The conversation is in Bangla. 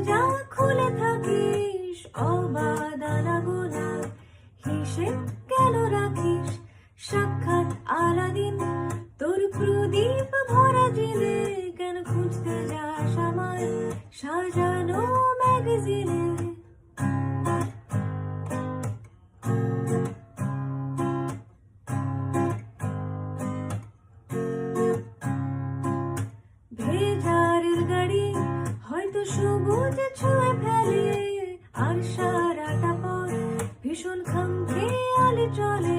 দরজা খুলে থাকিস অবাধ আনাগোনা, হিসেব কেন রাখিস সাক্ষাৎ আলাদিন? তোর প্রদীপ ভরা জেলে কেন খুঁজতে যাস আমার সাজানো ম্যাগাজিনে? ভেজারের গাড়ি হয়তো সবুজ ছুঁয়ে ফেলে, আর সারাটা পথ ভীষণ খামখেয়ালি চলে।